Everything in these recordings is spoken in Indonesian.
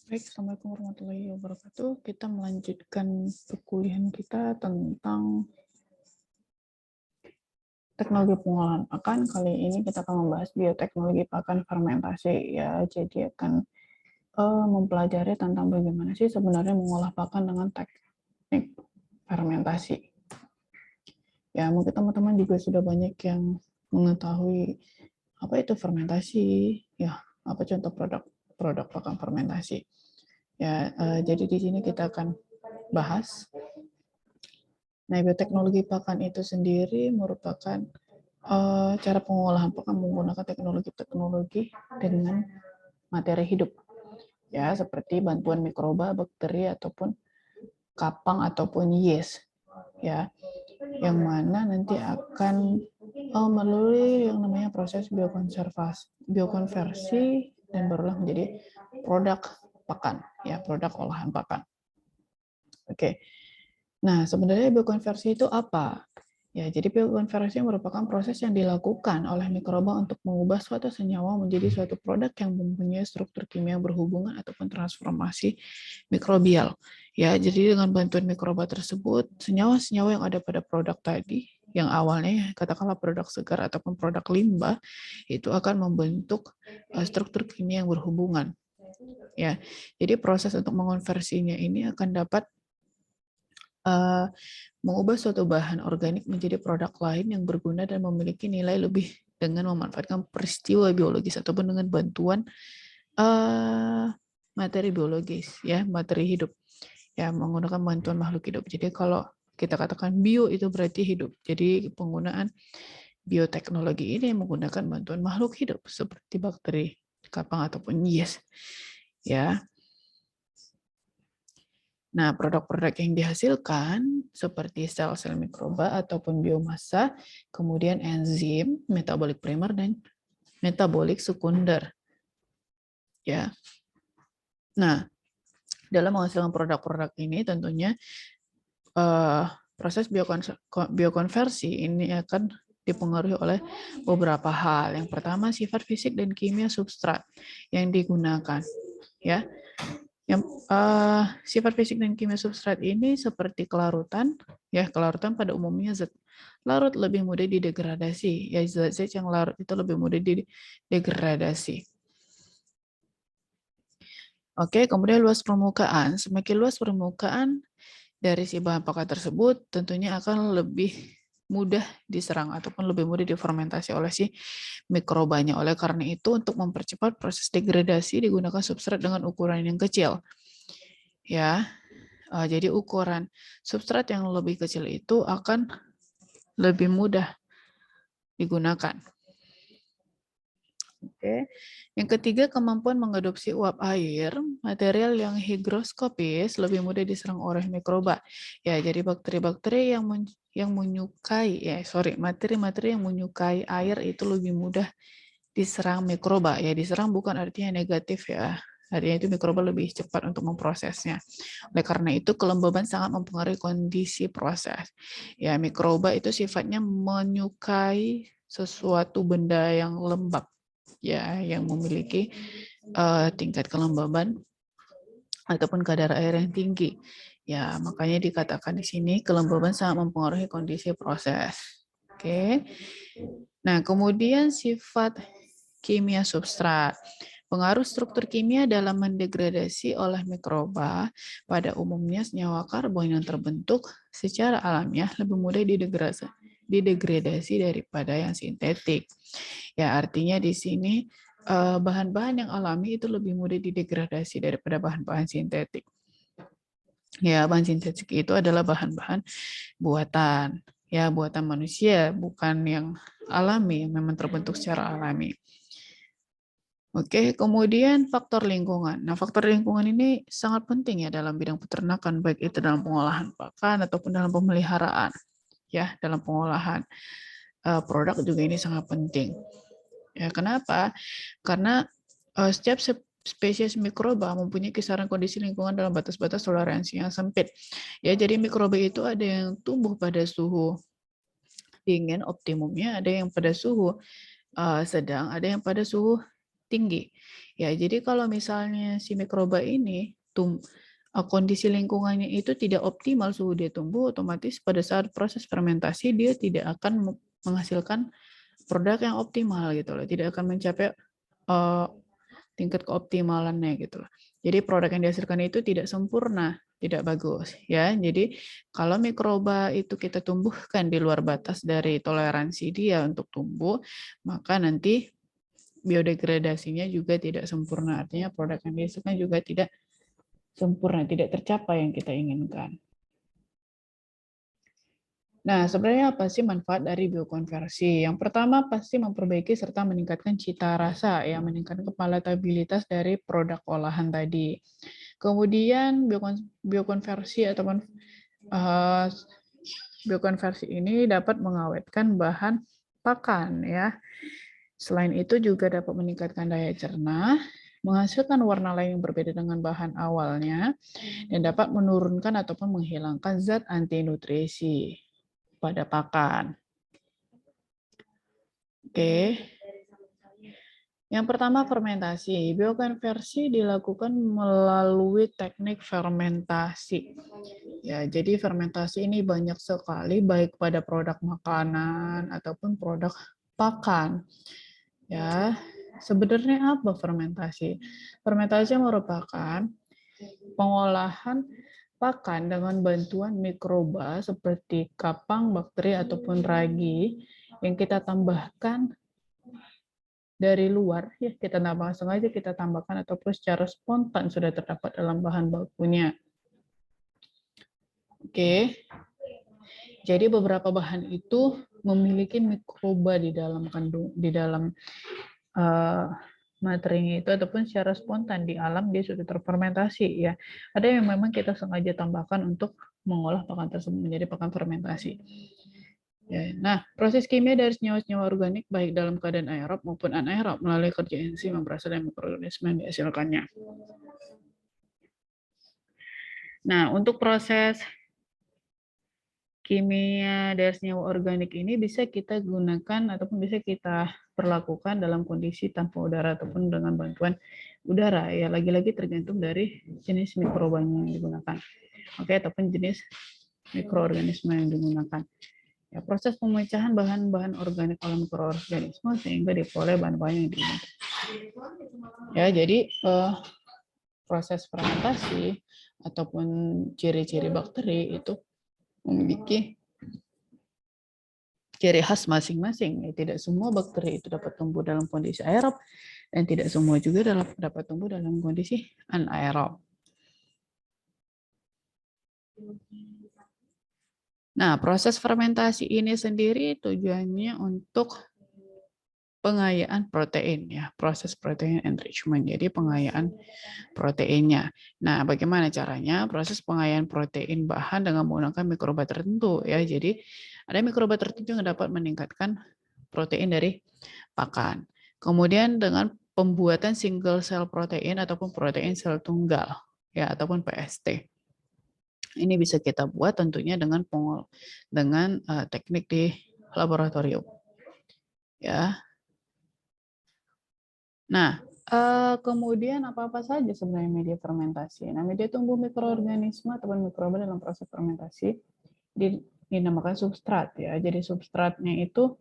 Baik, Assalamualaikum warahmatullahi wabarakatuh. Kita melanjutkan perkuliahan kita tentang teknologi pengolahan pakan. Kali ini kita akan membahas bioteknologi pakan fermentasi. Ya, jadi akan mempelajari tentang bagaimana sih sebenarnya mengolah pakan dengan teknik fermentasi. Ya, mungkin teman-teman juga sudah banyak yang mengetahui apa itu fermentasi. Ya, apa contoh produk pakan fermentasi. Ya, jadi di sini kita akan bahas. Nah, bioteknologi pakan itu sendiri merupakan cara pengolahan pakan menggunakan teknologi-teknologi dengan materi hidup, ya seperti bantuan mikroba, bakteri ataupun kapang ataupun yeast, ya, yang mana nanti akan melalui yang namanya proses biokonversi dan barulah menjadi produk pakan, ya produk olahan pakan. Oke. Nah, sebenarnya biokonversi itu apa? Ya, jadi biokonversi merupakan proses yang dilakukan oleh mikroba untuk mengubah suatu senyawa menjadi suatu produk yang mempunyai struktur kimia berhubungan ataupun transformasi mikrobial. Ya, jadi dengan bantuan mikroba tersebut, senyawa-senyawa yang ada pada produk tadi, yang awalnya katakanlah produk segar ataupun produk limbah, itu akan membentuk struktur kimia yang berhubungan. Ya, jadi proses untuk mengonversinya ini akan dapat mengubah suatu bahan organik menjadi produk lain yang berguna dan memiliki nilai lebih dengan memanfaatkan peristiwa biologis ataupun dengan bantuan materi biologis, ya materi hidup, ya menggunakan bantuan makhluk hidup. Jadi kalau kita katakan bio itu berarti hidup. Jadi penggunaan bioteknologi ini menggunakan bantuan makhluk hidup seperti bakteri, kapang ataupun yeast, ya. Nah, produk-produk yang dihasilkan seperti sel-sel mikroba ataupun biomasa, kemudian enzim, metabolik primer, dan metabolik sekunder. Ya. Nah, dalam menghasilkan produk-produk ini tentunya proses biokonversi ini akan dipengaruhi oleh beberapa hal. Yang pertama, sifat fisik dan kimia substrat yang digunakan. Ya. Yang sifat fisik dan kimia substrat ini seperti kelarutan, ya kelarutan pada umumnya zat larut lebih mudah didegradasi, ya zat-zat yang larut itu lebih mudah didegradasi. Oke, kemudian luas permukaan, semakin luas permukaan dari si bahan pokok tersebut tentunya akan lebih mudah diserang ataupun lebih mudah difermentasi oleh si mikrobanya. Oleh karena itu, untuk mempercepat proses degradasi digunakan substrat dengan ukuran yang kecil. Ya, jadi ukuran substrat yang lebih kecil itu akan lebih mudah digunakan. Oke. Yang ketiga, kemampuan mengadopsi uap air, material yang higroskopis lebih mudah diserang oleh mikroba. Ya, jadi bakteri-bakteri yang menyukai, materi-materi yang menyukai air itu lebih mudah diserang mikroba. Ya, diserang bukan artinya negatif ya. Artinya itu mikroba lebih cepat untuk memprosesnya. Oleh karena itu, kelembaban sangat mempengaruhi kondisi proses. Ya, mikroba itu sifatnya menyukai sesuatu benda yang lembab, ya, yang memiliki tingkat kelembaban ataupun kadar air yang tinggi. Ya, makanya dikatakan di sini kelembaban sangat mempengaruhi kondisi proses. Oke. Nah, kemudian sifat kimia substrat. Pengaruh struktur kimia dalam mendegradasi oleh mikroba, pada umumnya senyawa karbon yang terbentuk secara alamiah lebih mudah didegradasi daripada yang sintetik. Ya, artinya di sini bahan-bahan yang alami itu lebih mudah didegradasi daripada bahan-bahan sintetik. Ya, bahan sintetik itu adalah bahan-bahan buatan, ya buatan manusia, bukan yang alami, memang terbentuk secara alami. Oke, kemudian faktor lingkungan. Nah, faktor lingkungan ini sangat penting ya dalam bidang peternakan, baik itu dalam pengolahan pakan ataupun dalam pemeliharaan. Ya, dalam pengolahan produk juga ini sangat penting. Ya, kenapa? Karena setiap spesies mikroba mempunyai kisaran kondisi lingkungan dalam batas-batas toleransi yang sempit. Ya, jadi mikroba itu ada yang tumbuh pada suhu dingin optimumnya, ada yang pada suhu sedang, ada yang pada suhu tinggi. Ya, jadi kalau misalnya si mikroba ini kondisi lingkungannya itu tidak optimal suhu dia tumbuh, otomatis pada saat proses fermentasi dia tidak akan menghasilkan produk yang optimal gitu loh, tidak akan mencapai tingkat keoptimalannya gitu loh. Jadi produk yang dihasilkan itu tidak sempurna, tidak bagus ya. Jadi kalau mikroba itu kita tumbuhkan di luar batas dari toleransi dia untuk tumbuh, maka nanti biodegradasinya juga tidak sempurna. Artinya produk yang dihasilkan juga tidak sempurna, tidak tercapai yang kita inginkan. Nah, sebenarnya apa sih manfaat dari biokonversi? Yang pertama pasti memperbaiki serta meningkatkan cita rasa, ya, meningkatkan palatabilitas dari produk olahan tadi. Kemudian biokonversi ataupun biokonversi ini dapat mengawetkan bahan pakan, ya. Selain itu juga dapat meningkatkan daya cerna, menghasilkan warna lain yang berbeda dengan bahan awalnya, dan dapat menurunkan ataupun menghilangkan zat anti nutrisi pada pakan. Oke. Yang pertama fermentasi. Biokonversi dilakukan melalui teknik fermentasi. Ya, jadi fermentasi ini banyak sekali baik pada produk makanan ataupun produk pakan. Ya, sebenarnya apa fermentasi? Fermentasi merupakan pengolahan pakan dengan bantuan mikroba seperti kapang, bakteri, ataupun ragi yang kita tambahkan dari luar, ya kita tambahkan sengaja, kita tambahkan ataupun secara spontan sudah terdapat dalam bahan bakunya. Oke, jadi beberapa bahan itu memiliki mikroba di dalam materinya itu ataupun secara spontan di alam dia sudah terfermentasi ya. Ada yang memang kita sengaja tambahkan untuk mengolah pakan tersebut menjadi pakan fermentasi. Ya, nah, proses kimia dari senyawa-senyawa organik baik dalam keadaan aerob maupun anaerob melalui kerja enzim yang berasal dari mikroorganisme yang dihasilkannya. Nah, untuk proses kimia dari senyawa organik ini bisa kita gunakan ataupun bisa kita perlakukan dalam kondisi tanpa udara ataupun dengan bantuan udara. Ya, lagi-lagi tergantung dari jenis mikrobanya yang digunakan. Oke, ataupun jenis mikroorganisme yang digunakan. Ya, proses pemecahan bahan-bahan organik oleh mikroorganisme sehingga diperoleh bahan-bahan yang diinginkan. Ya, jadi proses fermentasi ataupun ciri-ciri bakteri itu memiliki ciri khas masing-masing. Ya, tidak semua bakteri itu dapat tumbuh dalam kondisi aerob dan tidak semua juga dapat tumbuh dalam kondisi anaerob. Nah, proses fermentasi ini sendiri tujuannya untuk pengayaan protein ya, proses protein enrichment. Jadi pengayaan proteinnya. Nah, bagaimana caranya? Proses pengayaan protein bahan dengan menggunakan mikroba tertentu ya. Jadi ada mikroba tertentu yang dapat meningkatkan protein dari pakan. Kemudian dengan pembuatan single cell protein ataupun protein sel tunggal ya ataupun PST. Ini bisa kita buat tentunya dengan teknik di laboratorium. Ya. Nah, kemudian apa-apa saja sebenarnya media fermentasi. Nah, media tumbuh mikroorganisme ataupun mikroba dalam proses fermentasi dinamakan substrat ya. Jadi substratnya itu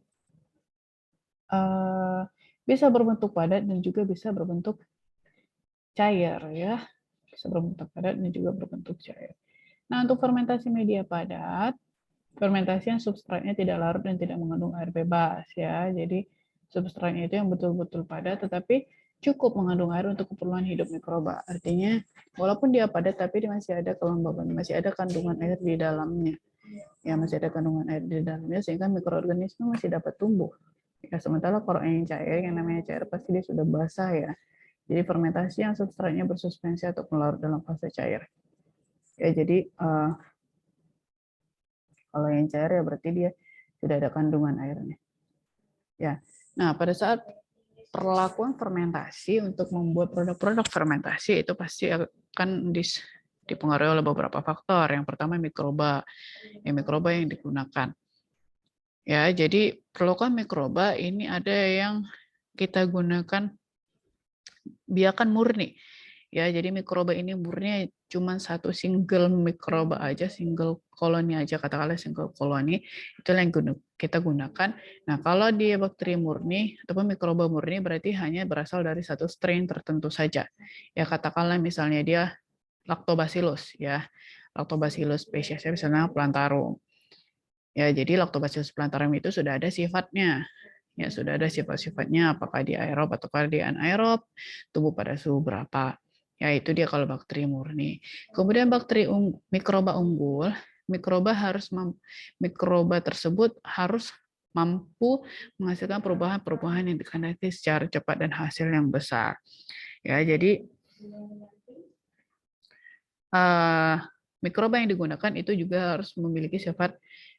bisa berbentuk padat dan juga bisa berbentuk cair ya. Bisa berbentuk padat dan juga berbentuk cair. Nah, untuk fermentasi media padat, fermentasi yang substratnya tidak larut dan tidak mengandung air bebas ya. Jadi substratnya itu yang betul-betul padat tetapi cukup mengandung air untuk keperluan hidup mikroba. Artinya walaupun dia padat tapi dia masih ada kelembaban, masih ada kandungan air di dalamnya. Ya, masih ada kandungan air di dalamnya sehingga mikroorganisme masih dapat tumbuh. Ya, sementara kalau yang cair, yang namanya cair pasti dia sudah basah ya. Jadi fermentasi yang substratnya bersuspensi atau larut dalam fase cair. Ya, jadi kalau yang cair ya berarti dia sudah ada kandungan airnya. Ya. Nah, pada saat perlakuan fermentasi untuk membuat produk-produk fermentasi itu pasti akan dipengaruhi oleh beberapa faktor. Yang pertama mikroba. Mikroba yang digunakan. Ya, jadi perlukan mikroba ini ada yang kita gunakan biakan murni. Ya, jadi mikroba ini murni cuma satu single mikroba aja, single koloni aja, katakanlah single koloni, itu yang kita gunakan. Nah, kalau dia bakteri murni ataupun mikroba murni berarti hanya berasal dari satu strain tertentu saja. Ya, katakanlah misalnya dia Lactobacillus, ya. Lactobacillus spesiesnya misalnya plantarum. Ya, jadi Lactobacillus plantarum itu sudah ada sifatnya. Ya, sudah ada sifat-sifatnya, apakah dia aerob atau dia anaerob, tumbuh pada suhu berapa. Ya, itu dia kalau bakteri murni. Kemudian bakteri mikroba unggul, mikroba tersebut harus mampu menghasilkan perubahan-perubahan yang dikehendaki secara cepat dan hasil yang besar. Ya, jadi mikroba yang digunakan itu juga harus memiliki sifat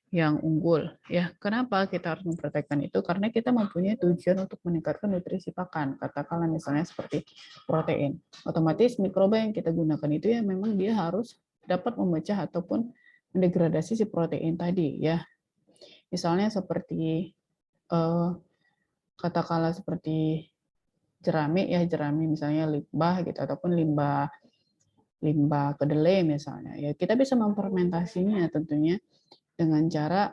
yang unggul. Ya, kenapa kita harus memperhatikan itu? Karena kita mempunyai tujuan untuk meningkatkan nutrisi pakan. Katakanlah misalnya seperti protein. Otomatis mikroba yang kita gunakan itu ya memang dia harus dapat memecah ataupun mendegradasi si protein tadi ya. Misalnya seperti katakanlah seperti jerami ya, jerami misalnya limbah gitu ataupun limbah kedelai misalnya. Ya, kita bisa memfermentasinya tentunya dengan cara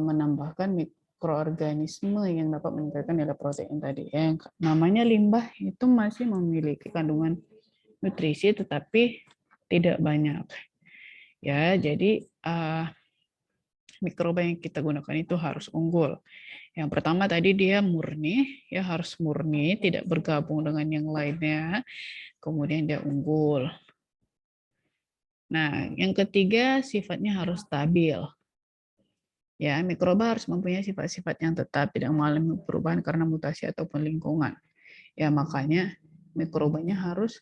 menambahkan mikroorganisme yang dapat meningkatkan nilai protein tadi. Yang namanya limbah itu masih memiliki kandungan nutrisi tetapi tidak banyak. Ya, jadi mikroba yang kita gunakan itu harus unggul. Yang pertama tadi dia murni, ya harus murni, tidak bergabung dengan yang lainnya. Kemudian dia unggul. Nah, yang ketiga sifatnya harus stabil. Ya, mikroba harus mempunyai sifat-sifat yang tetap, tidak mengalami perubahan karena mutasi ataupun lingkungan. Ya, makanya mikrobanya harus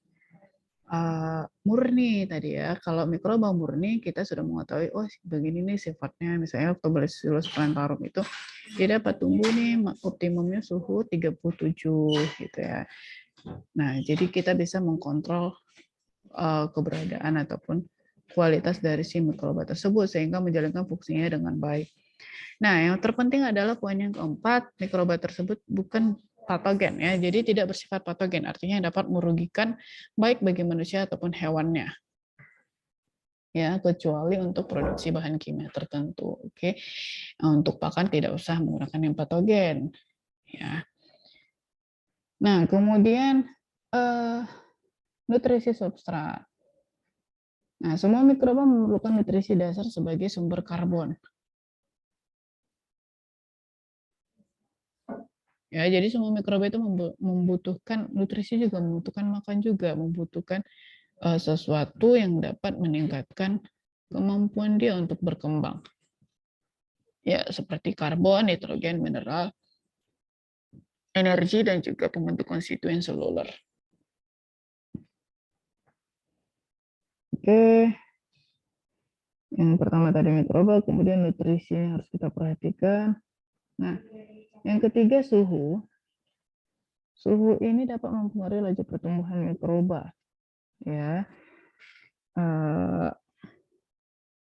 murni tadi ya. Kalau mikroba murni, kita sudah mengetahui, oh begini nih sifatnya, misalnya Lactobacillus plantarum itu, dia dapat tumbuh nih optimumnya suhu 37 gitu ya. Nah, jadi kita bisa mengkontrol keberadaan ataupun kualitas dari si mikroba tersebut sehingga menjalankan fungsinya dengan baik. Nah, yang terpenting adalah poin yang keempat, mikroba tersebut bukan patogen ya. Jadi tidak bersifat patogen, artinya dapat merugikan baik bagi manusia ataupun hewannya. Ya, kecuali untuk produksi bahan kimia tertentu. Oke. Untuk pakan tidak usah menggunakan yang patogen, ya. Nah, kemudian nutrisi substrat. Nah, semua mikroba memerlukan nutrisi dasar sebagai sumber karbon. Ya, jadi semua mikroba itu membutuhkan nutrisi juga, membutuhkan makan juga, membutuhkan sesuatu yang dapat meningkatkan kemampuan dia untuk berkembang. Ya, seperti karbon, nitrogen, mineral, energi, dan juga pembentuk konstituen seluler. Oke. Yang pertama tadi mikroba, kemudian nutrisi yang harus kita perhatikan. Nah, yang ketiga suhu. Suhu ini dapat mempengaruhi laju pertumbuhan mikroba, ya,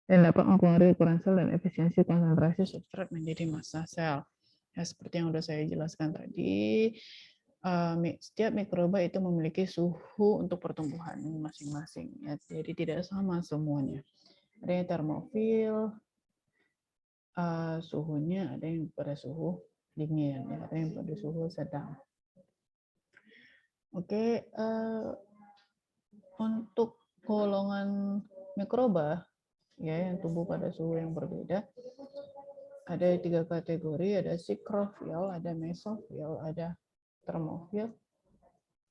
dan dapat mempengaruhi ukuran sel dan efisiensi konsentrasi substrat menjadi massa sel. Ya, seperti yang sudah saya jelaskan tadi, setiap mikroba itu memiliki suhu untuk pertumbuhan masing-masing. Ya, jadi tidak sama semuanya. Ada yang termofil, suhunya ada yang pada suhu dingin, ya, ada yang pada suhu sedang. Oke, untuk golongan mikroba ya yang tumbuh pada suhu yang berbeda, ada 3 kategori, ada sikrofil, ada mesofil, ada termofil.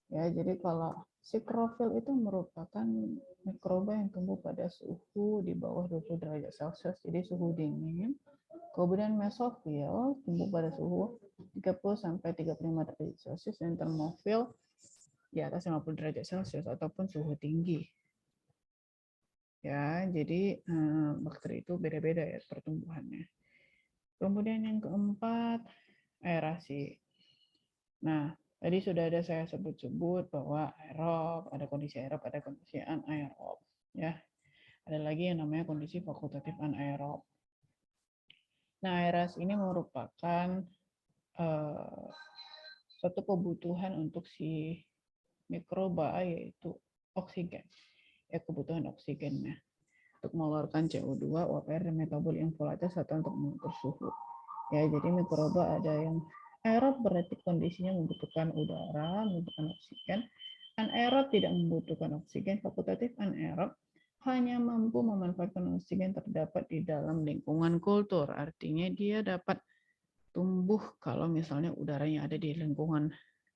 Ya, jadi kalau sikrofil itu merupakan mikroba yang tumbuh pada suhu di bawah 20 derajat Celcius, jadi suhu dingin. Kemudian mesofil tumbuh pada suhu 30 sampai 35 derajat Celcius, dan termofil di atas 50 derajat Celcius ataupun suhu tinggi. Ya, jadi bakteri itu beda-beda ya pertumbuhannya. Kemudian yang keempat, aerasi. Nah, tadi sudah ada saya sebut-sebut bahwa aerob, ada kondisi aerob, ada kondisi anaerob. Ya, ada lagi yang namanya kondisi fakultatif anaerob. Nah, aerasi ini merupakan suatu kebutuhan untuk si mikroba, yaitu oksigen. Ya, kebutuhan oksigennya untuk mengeluarkan CO2, uap air, dan metabol yang volatil serta untuk mengukur suhu. Ya, jadi mikroba ada yang aerob, berarti kondisinya membutuhkan udara, membutuhkan oksigen. Anaerob tidak membutuhkan oksigen. Fakultatif anaerob hanya mampu memanfaatkan oksigen terdapat di dalam lingkungan kultur. Artinya dia dapat tumbuh kalau misalnya udaranya ada di lingkungan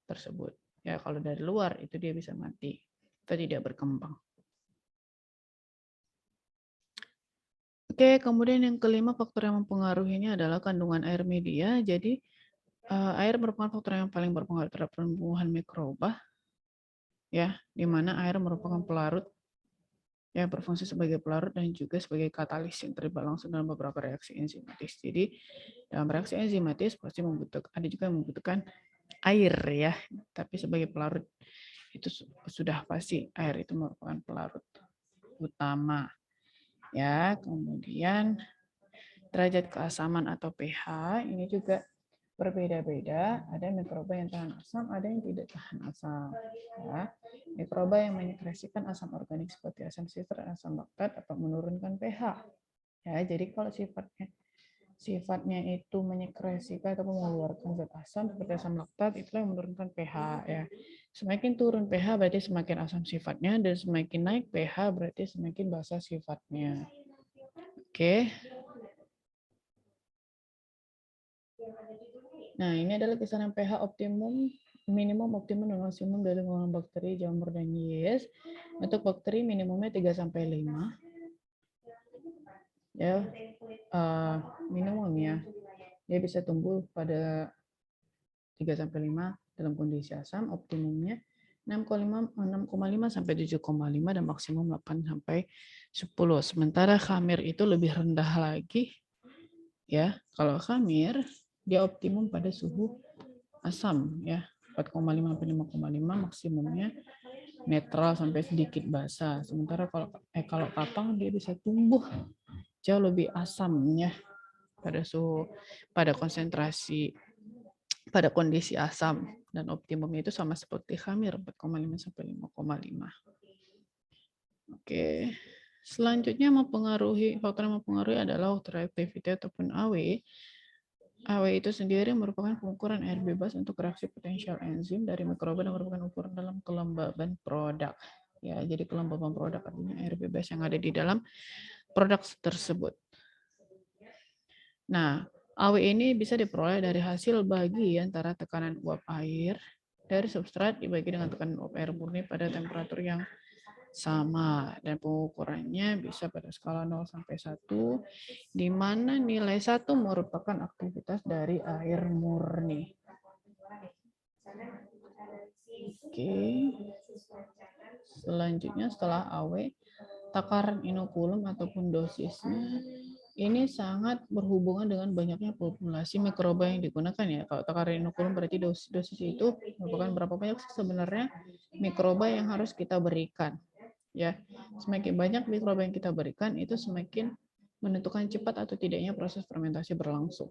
tersebut. Ya, kalau dari luar itu dia bisa mati atau tidak berkembang. Oke, kemudian yang kelima faktor yang mempengaruhinya adalah kandungan air media. Jadi air merupakan faktor yang paling berpengaruh terhadap pertumbuhan mikroba, ya, di mana air merupakan pelarut, ya, berfungsi sebagai pelarut dan juga sebagai katalis yang terlibat langsung dalam beberapa reaksi enzimatis. Jadi dalam reaksi enzimatis pasti ada juga yang membutuhkan air, ya, tapi sebagai pelarut itu sudah pasti air itu merupakan pelarut utama. Ya, kemudian derajat keasaman atau pH ini juga berbeda-beda. Ada mikroba yang tahan asam, ada yang tidak tahan asam. Ya. Mikroba yang menyekresikan asam organik seperti asam sitrat, asam laktat atau menurunkan pH. Ya, jadi kalau sifatnya itu menyekresikan atau mengeluarkan zat asam seperti asam laktat, itulah yang menurunkan pH. Ya. Semakin turun pH berarti semakin asam sifatnya, dan semakin naik pH berarti semakin basa sifatnya. Oke. Nah, ini adalah kisaran pH optimum, minimum, optimum, dan maksimum dari lingkungan bakteri, jamur, dan yeast. Untuk bakteri minimumnya 3-5. Ya, minimum ya. Dia bisa tumbuh pada 3-5 dalam kondisi asam, optimumnya 6,5 sampai 7,5 dan maksimum 8 sampai 10. Sementara khamir itu lebih rendah lagi. Ya, kalau khamir dia optimum pada suhu asam, ya, 4,5 sampai 5,5, maksimumnya netral sampai sedikit basa. Sementara kalau kapang dia bisa tumbuh jauh lebih asam, ya, pada konsentrasi, pada kondisi asam, dan optimumnya itu sama seperti khamir, 4,5 sampai 5,5. Oke. Selanjutnya faktor yang mempengaruhi adalah water activity ataupun AW. AW itu sendiri merupakan pengukuran air bebas untuk reaksi potensial enzim dari mikroba dan merupakan ukuran dalam kelembaban produk. Ya, jadi kelembaban produk artinya air bebas yang ada di dalam produk tersebut. Nah, AW ini bisa diperoleh dari hasil bagi antara tekanan uap air dari substrat dibagi dengan tekanan uap air murni pada temperatur yang sama, dan pengukurannya bisa pada skala 0 sampai 1, di mana nilai 1 merupakan aktivitas dari air murni. Oke. Selanjutnya setelah AW, takaran inokulum ataupun dosisnya ini sangat berhubungan dengan banyaknya populasi mikroba yang digunakan, ya. Kalau takaran inokulum berarti dosis itu merupakan berapa banyak sebenarnya mikroba yang harus kita berikan. Ya, semakin banyak mikroba yang kita berikan itu semakin menentukan cepat atau tidaknya proses fermentasi berlangsung.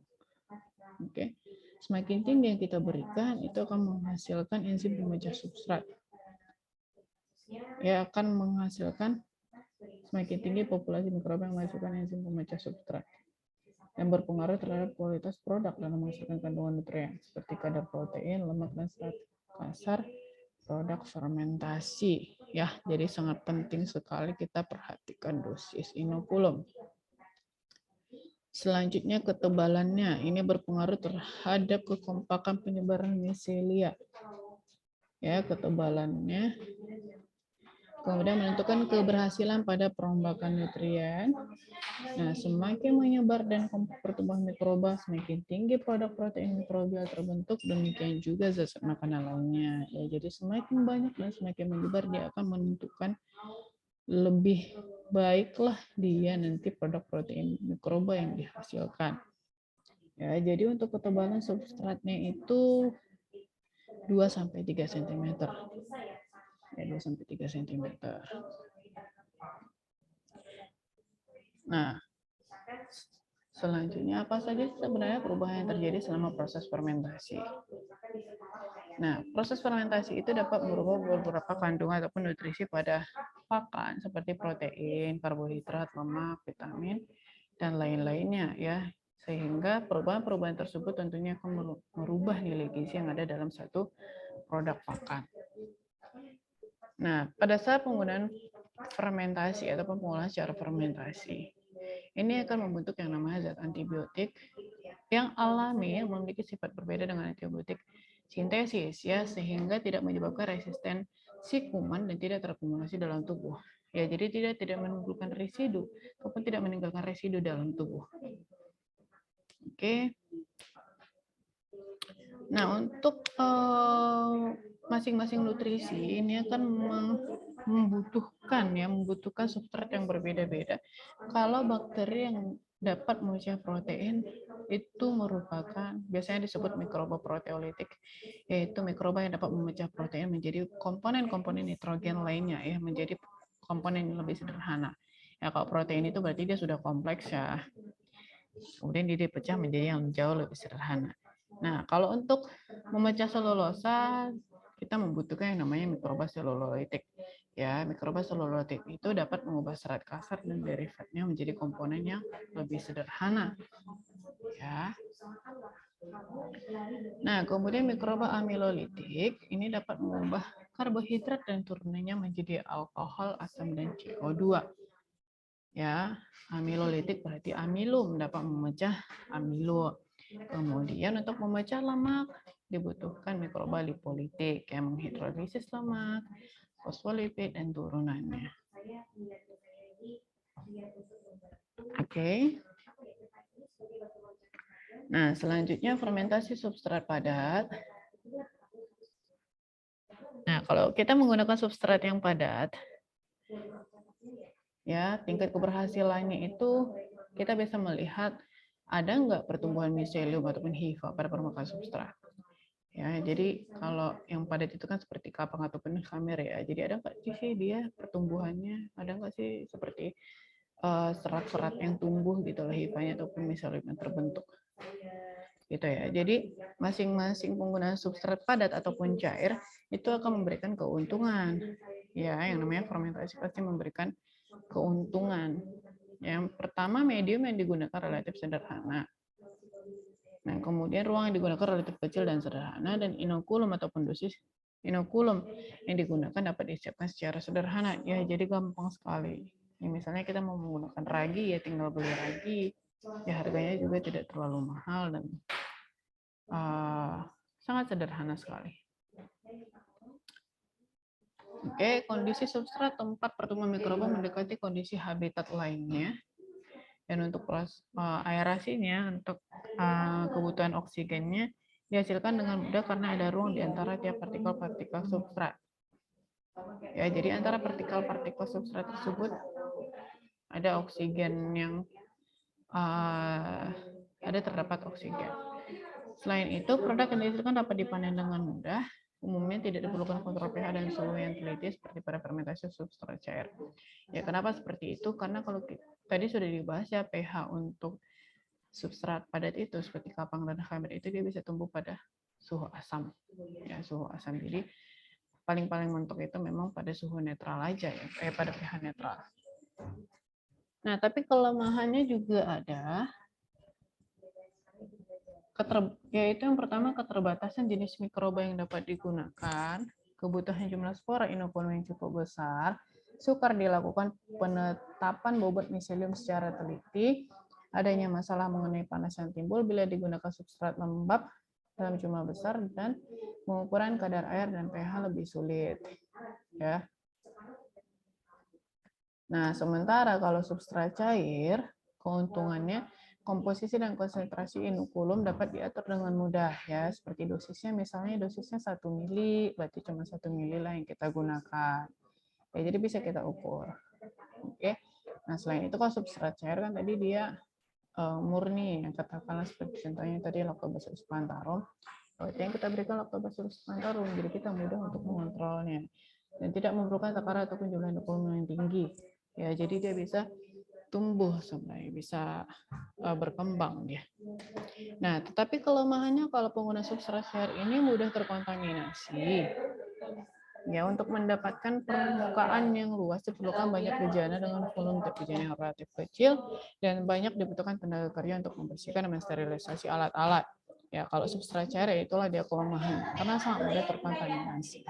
Oke. Semakin tinggi yang kita berikan itu akan menghasilkan enzim pemecah substrat. Ya, akan menghasilkan semakin tinggi populasi mikroba yang menghasilkan enzim pemecah substrat yang berpengaruh terhadap kualitas produk dalam menghasilkan kandungan nutrien seperti kadar protein, lemak, dan serat kasar produk fermentasi, ya. Jadi sangat penting sekali kita perhatikan dosis inokulum. Selanjutnya ketebalannya, ini berpengaruh terhadap kekompakan penyebaran miselia, ya, ketebalannya. Kemudian menentukan keberhasilan pada perombakan nutrien. Nah, semakin menyebar dan kompak pertumbuhan mikroba, semakin tinggi produk protein mikrobial terbentuk, demikian juga zat makanan lainnya. Ya, jadi semakin banyak dan semakin menyebar, dia akan menentukan lebih baiklah dia nanti produk protein mikroba yang dihasilkan. Ya, jadi untuk ketebalan substratnya itu 2-3 cm. Ya, 2-3 cm. Nah, Selanjutnya, apa saja sebenarnya perubahan yang terjadi selama proses fermentasi? Nah, proses fermentasi itu dapat merubah beberapa kandungan ataupun nutrisi pada pakan seperti protein, karbohidrat, lemak, vitamin, dan lain-lainnya ya. Sehingga perubahan-perubahan tersebut tentunya akan merubah nilai gizi yang ada dalam satu produk pakan. Nah, pada saat penggunaan fermentasi ataupun pengolahan secara fermentasi, ini akan membentuk yang namanya zat antibiotik yang alami yang memiliki sifat berbeda dengan antibiotik sintesis ya, sehingga tidak menyebabkan resistensi kuman dan tidak terakumulasi dalam tubuh. Ya, jadi tidak menimbulkan residu ataupun tidak meninggalkan residu dalam tubuh. Oke. Nah, untuk masing-masing nutrisi ini akan membutuhkan substrat yang berbeda-beda. Kalau bakteri yang dapat memecah protein itu merupakan biasanya disebut mikroba proteolitik, yaitu mikroba yang dapat memecah protein menjadi komponen-komponen nitrogen lainnya ya, menjadi komponen yang lebih sederhana. Ya, kalau protein itu berarti dia sudah kompleks ya. Kemudian dia dipecah menjadi yang jauh lebih sederhana. Nah, kalau untuk memecah selulosa, kita membutuhkan yang namanya mikroba selulolitik. Ya, mikroba selulolitik itu dapat mengubah serat kasar dan derivatnya menjadi komponen yang lebih sederhana. Ya. Nah, kemudian mikroba amilolitik ini dapat mengubah karbohidrat dan turunannya menjadi alkohol, asam, dan CO2. Ya, amilolitik berarti amilum dapat memecah amilo. Kemudian untuk memecah lemak dibutuhkan mikroba lipolitik yang menghidrolisis lemak, fosfolipid, dan turunannya. Oke. Nah, selanjutnya fermentasi substrat padat. Nah, kalau kita menggunakan substrat yang padat, ya tingkat keberhasilannya itu kita bisa melihat ada nggak pertumbuhan miselium ataupun hifa pada permukaan substrat. Ya, jadi kalau yang padat itu kan seperti kapang ataupun khamer ya. Jadi ada nggak sih dia pertumbuhannya? Ada nggak sih seperti serat-serat yang tumbuh gitu lah hifanya ataupun miselium yang terbentuk gitu ya. Jadi masing-masing penggunaan substrat padat ataupun cair itu akan memberikan keuntungan. Ya, yang namanya fermentasi pasti memberikan keuntungan. Yang pertama, medium yang digunakan relatif sederhana. Nah, kemudian ruang yang digunakan relatif kecil dan sederhana, dan inokulum ataupun dosis inokulum yang digunakan dapat disiapkan secara sederhana. Ya, jadi gampang sekali. Ya, misalnya kita mau menggunakan ragi, ya tinggal beli ragi. Ya, harganya juga tidak terlalu mahal dan sangat sederhana sekali. Oke, kondisi substrat tempat pertumbuhan mikroba mendekati kondisi habitat lainnya. Dan untuk aerasinya, untuk kebutuhan oksigennya dihasilkan dengan mudah karena ada ruang di antara tiap partikel-partikel substrat. Ya, jadi antara partikel-partikel substrat tersebut ada oksigen yang ada terdapat oksigen. Selain itu, produk yang dihasilkan dapat dipanen dengan mudah. Umumnya tidak diperlukan kontrol pH dan suhu yang teliti seperti pada fermentasi substrat cair. Ya, kenapa seperti itu? Karena kalau tadi sudah dibahas ya pH untuk substrat padat itu seperti kapang dan khamer itu dia bisa tumbuh pada suhu asam. Ya, suhu asam. Jadi paling-paling mentok itu memang pada suhu netral aja ya, pada pH netral. Nah, tapi kelemahannya juga ada, yaitu yang pertama keterbatasan jenis mikroba yang dapat digunakan, kebutuhan jumlah spora inokulum yang cukup besar, sukar dilakukan penetapan bobot miselium secara teliti, adanya masalah mengenai panas yang timbul bila digunakan substrat lembab dalam jumlah besar, dan pengukuran kadar air dan pH lebih sulit. Ya. Nah, sementara kalau substrat cair, keuntungannya komposisi dan konsentrasi inokulum dapat diatur dengan mudah ya, seperti dosisnya, misalnya dosisnya 1 mili, berarti cuma 1 mili lah yang kita gunakan. Ya, jadi bisa kita ukur. Oke. Nah, selain itu kalau substrat cair kan tadi dia murni, yang katakanlah seperti contohnya tadi Lactobacillus plantarum. Berarti yang kita berikan Lactobacillus plantarum, jadi kita mudah untuk mengontrolnya dan tidak memerlukan takaran ataupun jumlah inokulum yang tinggi. Ya, jadi dia bisa tumbuh sampai bisa berkembang dia. Nah, tetapi kelemahannya kalau pengguna substrat cair ini mudah terkontaminasi. Ya, untuk mendapatkan permukaan yang luas diperlukan banyak bejana dengan volume bejana yang relatif kecil dan banyak dibutuhkan tenaga kerja untuk membersihkan dan mensterilisasi alat-alat. Ya, kalau substrat cair ya itulah dia kelemahan karena sangat mudah terkontaminasi.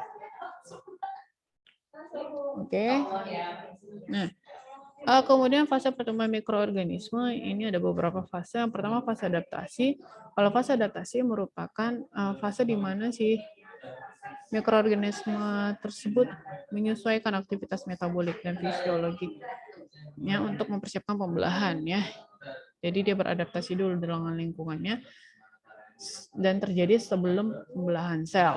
Oke. Nah, kemudian fase pertumbuhan mikroorganisme ini ada beberapa fase. Yang pertama fase adaptasi. Kalau fase adaptasi merupakan fase di mana si mikroorganisme tersebut menyesuaikan aktivitas metabolik dan fisiologiknya untuk mempersiapkan pembelahan ya. Jadi dia beradaptasi dulu dengan lingkungannya dan terjadi sebelum pembelahan sel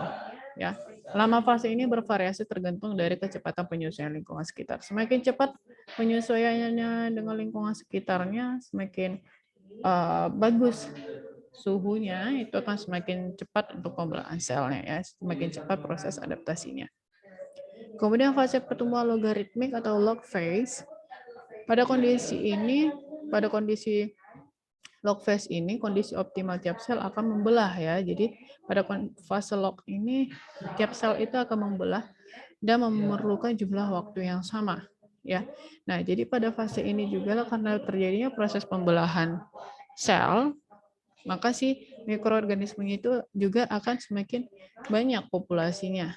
ya. Lama fase ini bervariasi tergantung dari kecepatan penyesuaian lingkungan sekitar. Semakin cepat penyesuaiannya dengan lingkungan sekitarnya, semakin bagus suhunya, itu akan semakin cepat untuk pembelahan selnya ya, semakin cepat proses adaptasinya. Kemudian fase pertumbuhan logaritmik atau log phase. Pada kondisi log phase ini kondisi optimal tiap sel akan membelah ya. Jadi pada fase log ini tiap sel itu akan membelah dan memerlukan jumlah waktu yang sama ya. Nah, jadi pada fase ini juga karena terjadinya proses pembelahan sel, maka si mikroorganisme itu juga akan semakin banyak populasinya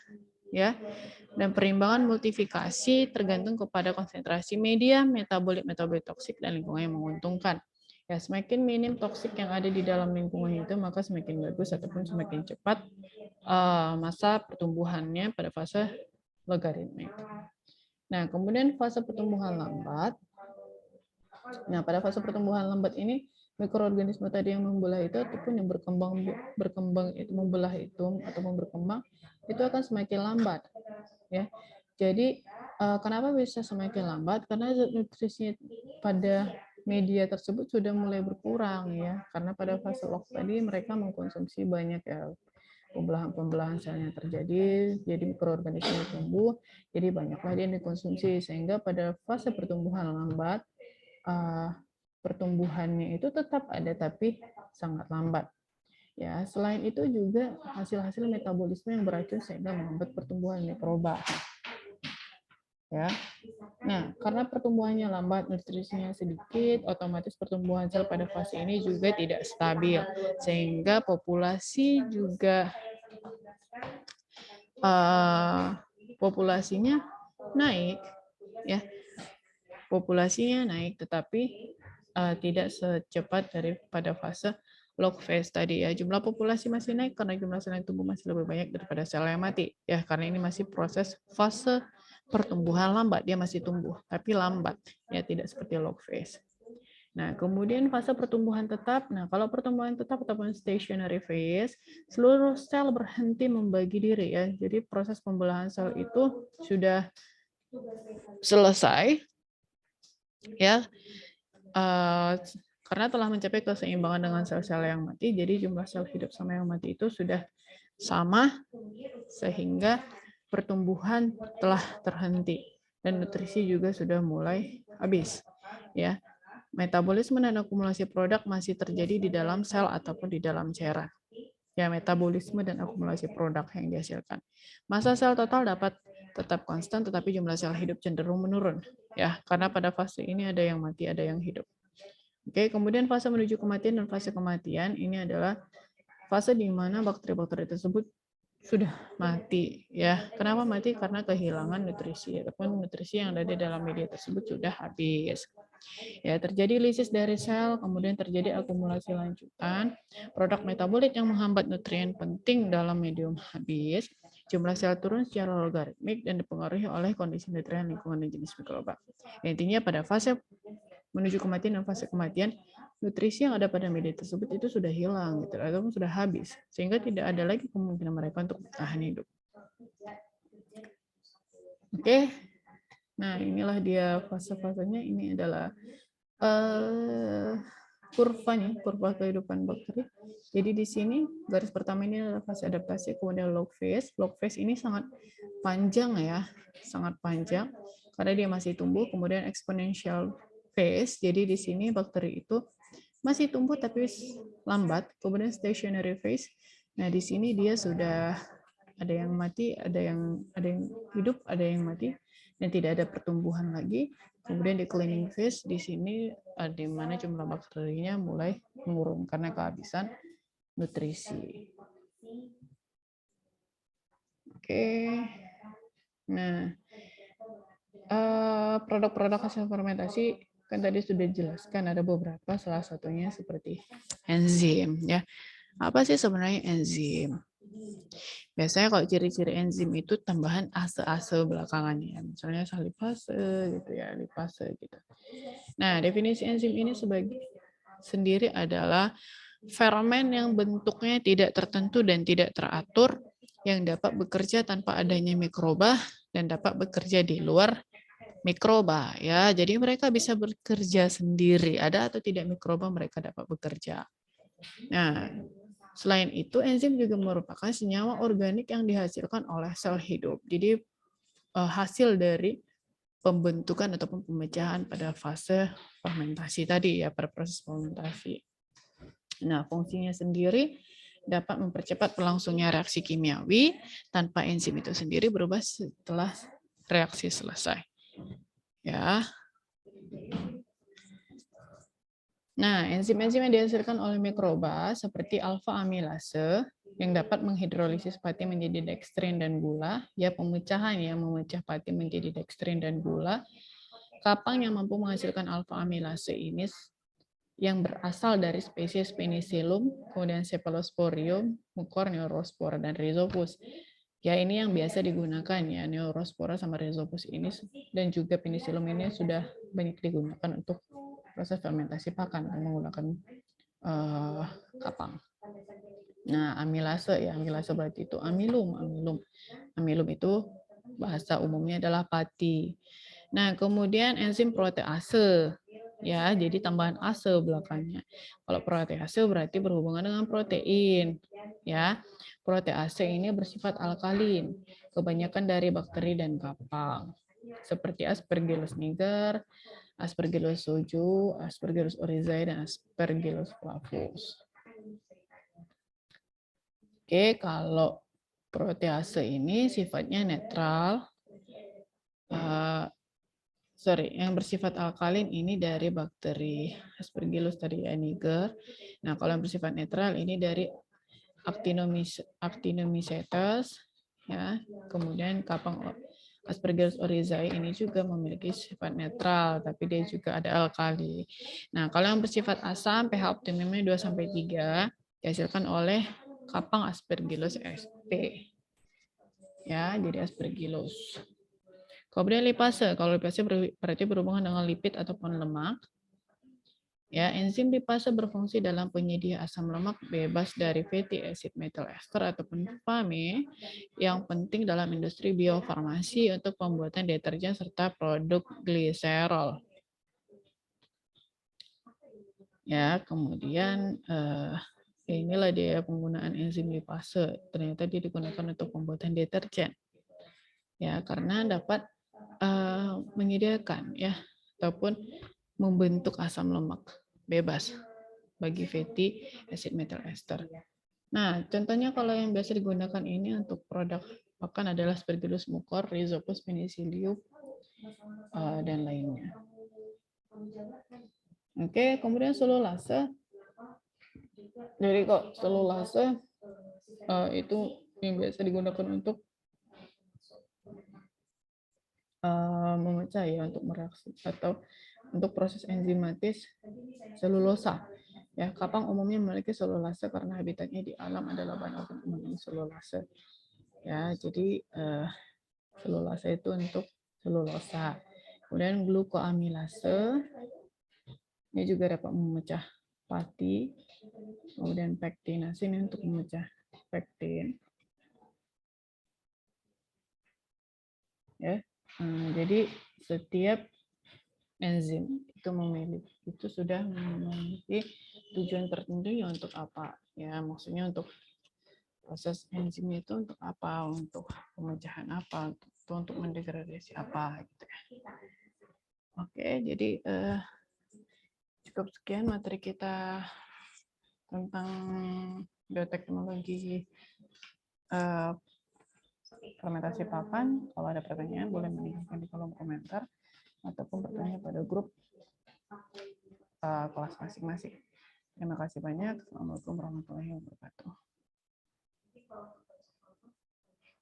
ya. Dan perimbangan multifikasi tergantung kepada konsentrasi media, metabolit toksik dan lingkungan yang menguntungkan. Ya, semakin minim toksik yang ada di dalam lingkungan itu, maka semakin bagus ataupun semakin cepat masa pertumbuhannya pada fase logaritmik. Nah, kemudian fase pertumbuhan lambat. Nah, pada fase pertumbuhan lambat ini mikroorganisme tadi yang membelah itu ataupun yang berkembang itu membelah itu ataupun berkembang itu akan semakin lambat ya. Jadi kenapa bisa semakin lambat? Karena nutrisi pada media tersebut sudah mulai berkurang ya. Karena pada fase log tadi mereka mengkonsumsi banyak ya, pembelahan selnya terjadi, jadi mikroorganisme tumbuh, jadi banyaklah dia yang dikonsumsi sehingga pada fase pertumbuhan lambat pertumbuhannya itu tetap ada tapi sangat lambat. Ya, selain itu juga hasil-hasil metabolisme yang beracun sehingga menghambat pertumbuhan mikroba. Ya. Nah, karena pertumbuhannya lambat, nutrisinya sedikit, otomatis pertumbuhan sel pada fase ini juga tidak stabil, sehingga populasi juga populasinya naik, ya, populasinya naik, tetapi tidak secepat daripada fase log phase tadi ya. Jumlah populasi masih naik karena jumlah sel yang tumbuh masih lebih banyak daripada sel yang mati ya, karena ini masih proses fase pertumbuhan lambat, dia masih tumbuh tapi lambat ya, tidak seperti log phase. Nah, kemudian fase pertumbuhan tetap. Nah, kalau pertumbuhan tetap ataupun stationary phase, seluruh sel berhenti membagi diri ya. Jadi proses pembelahan sel itu sudah selesai ya. Karena telah mencapai keseimbangan dengan sel-sel yang mati, jadi jumlah sel hidup sama yang mati itu sudah sama, sehingga pertumbuhan telah terhenti dan nutrisi juga sudah mulai habis. Ya, metabolisme dan akumulasi produk masih terjadi di dalam sel ataupun di dalam cairan. Ya, metabolisme dan akumulasi produk yang dihasilkan. Massa sel total dapat tetap konstan, tetapi jumlah sel hidup cenderung menurun. Ya, karena pada fase ini ada yang mati, ada yang hidup. Oke, kemudian fase menuju kematian dan fase kematian ini adalah fase di mana bakteri-bakteri tersebut sudah mati ya. Kenapa mati? Karena kehilangan nutrisi ataupun nutrisi yang ada di dalam media tersebut sudah habis. Ya, terjadi lisis dari sel, kemudian terjadi akumulasi lanjutan, produk metabolit yang menghambat nutrien penting dalam medium habis, jumlah sel turun secara logaritmik dan dipengaruhi oleh kondisi nutrien lingkungan dan jenis mikroba. Intinya pada fase menuju kematian dan fase kematian, nutrisi yang ada pada media tersebut itu sudah hilang gitu, atau sudah habis, sehingga tidak ada lagi kemungkinan mereka untuk bertahan hidup. Oke, nah inilah dia fase-fasenya. Ini adalah kurvanya, kurva kehidupan bakteri. Jadi di sini garis pertama ini adalah fase adaptasi, kemudian log phase. Log phase ini sangat panjang ya, sangat panjang karena dia masih tumbuh. Kemudian exponential phase. Jadi di sini bakteri itu masih tumbuh tapi lambat. Kemudian stationary phase. Nah, di sini dia sudah ada yang mati, ada yang hidup, ada yang mati, dan tidak ada pertumbuhan lagi. Kemudian di cleaning phase di sini di mana jumlah bakterinya mulai menurun karena kehabisan nutrisi. Oke. Nah, produk-produk hasil fermentasi kan tadi sudah dijelaskan ada beberapa, salah satunya seperti enzim ya. Apa sih sebenarnya enzim? Biasanya kalau ciri-ciri enzim itu tambahan ase-ase belakangannya, misalnya salipase gitu ya, lipase gitu. Nah, definisi enzim ini sendiri adalah fermen yang bentuknya tidak tertentu dan tidak teratur, yang dapat bekerja tanpa adanya mikroba dan dapat bekerja di luar mikroba ya. Jadi mereka bisa bekerja sendiri, ada atau tidak mikroba mereka dapat bekerja. Nah, selain itu enzim juga merupakan senyawa organik yang dihasilkan oleh sel hidup. Jadi hasil dari pembentukan ataupun pemecahan pada fase fermentasi tadi ya, pada proses fermentasi. Nah, fungsinya sendiri dapat mempercepat berlangsungnya reaksi kimiawi tanpa enzim itu sendiri berubah setelah reaksi selesai. Ya. Nah, enzim-enzim yang dihasilkan oleh mikroba seperti alfa amilase yang dapat menghidrolisis pati menjadi dekstrin dan gula, ya pemecahan yang memecah pati menjadi dekstrin dan gula. Kapang yang mampu menghasilkan alfa amilase ini yang berasal dari spesies Penicillium, kemudian Cephalosporium, Mucor, Neurospora, dan Rhizopus. Ya, ini yang biasa digunakan ya, Neurospora sama Rhizopus ini, dan juga Penicillium ini sudah banyak digunakan untuk proses fermentasi pakan menggunakan kapang. Nah, amilase ya, amilase berarti itu amilum. Amilum itu bahasa umumnya adalah pati. Nah, kemudian enzim protease ya, jadi tambahan ase belakangnya. Kalau protease berarti berhubungan dengan protein ya. Protease ini bersifat alkalin, kebanyakan dari bakteri dan kapang. Seperti Aspergillus niger, Aspergillus soju, Aspergillus oryzae, dan Aspergillus flavus. Oke, kalau protease ini sifatnya netral. Yang bersifat alkalin ini dari bakteri Aspergillus tadi ya, niger. Nah, kalau yang bersifat netral ini dari Actinomycetes ya. Kemudian kapang Aspergillus oryzae ini juga memiliki sifat netral, tapi dia juga ada alkali. Nah, kalau yang bersifat asam, pH optimumnya 2-3, dihasilkan oleh kapang Aspergillus sp. Ya, jadi Aspergillus. Kemudian lipase, kalau lipase berarti berhubungan dengan lipid ataupun lemak. Ya, enzim lipase berfungsi dalam penyedia asam lemak bebas dari fatty acid methyl ester ataupun FAME yang penting dalam industri biofarmasi untuk pembuatan deterjen serta produk gliserol. Ya, kemudian inilah dia penggunaan enzim lipase. Ternyata dia digunakan untuk pembuatan deterjen. Ya, karena dapat menyediakan ya ataupun membentuk asam lemak bebas bagi fatty acid methyl ester. Nah, contohnya kalau yang biasa digunakan ini untuk produk pakan adalah Aspergillus mucor, Rhizopus, Penicillium, dan lainnya. Oke, kemudian selulase. Jadi kok selulase itu yang biasa digunakan untuk memecah ya, untuk mereaksi atau untuk proses enzimatis selulosa. Ya, kapang umumnya memiliki selulase karena habitatnya di alam adalah banyak mengandung selulase. Ya, jadi selulase itu untuk selulosa. Kemudian glukoamilase ini juga dapat memecah pati. Kemudian pektinase ini untuk memecah pektin. Ya, jadi setiap enzim itu sudah memiliki tujuan tertentu ya, untuk apa ya, maksudnya untuk proses enzim itu untuk apa, untuk pemecahan apa, untuk mendegradasi apa gitu ya. Oke, jadi cukup sekian materi kita tentang bioteknologi fermentasi pakan. Kalau ada pertanyaan boleh meninggalkan di kolom komentar ataupun bertanya pada grup kelas masing-masing. Terima kasih banyak. Assalamualaikum warahmatullahi wabarakatuh.